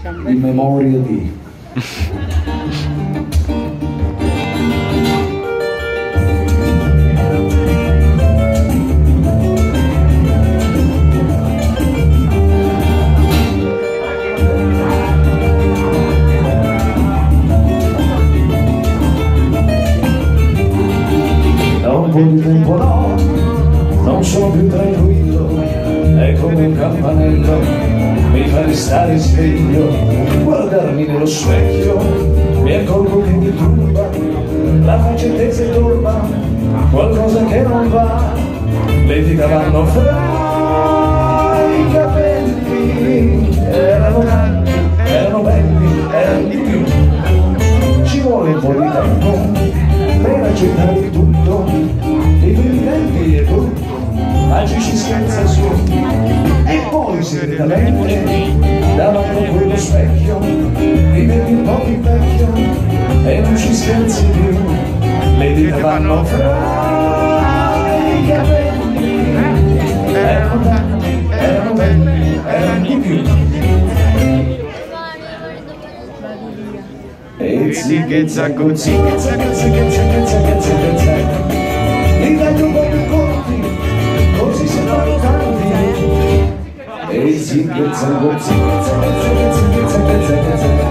in memoria di... Da un po' di tempo no, non sono più tranquillo, è come un campanello, mi fa restare sveglio, guardarmi nello specchio, mi accorgo che mi turba, la faccia tesa e torba, qualcosa che non va, le dita vanno fra i capelli, erano belli, erano di più, ci vuole un po' di tempo per accettare tutto, i divertimenti e tutto, magici scherzi su, e poi segretamente davanti a quello specchio rivedi un po' di vecchio e non ci scherzi più, le dita vanno fra i capelli, erano tanti, erano belli, erano di più. E zicche zacco, zicche zacco, zicche zacco, zicche zacco, zacco, li taglio un po' più corti, così sembrano tanti. E zicche zacco, zicche zacco, zicche zacco, zicche zacco,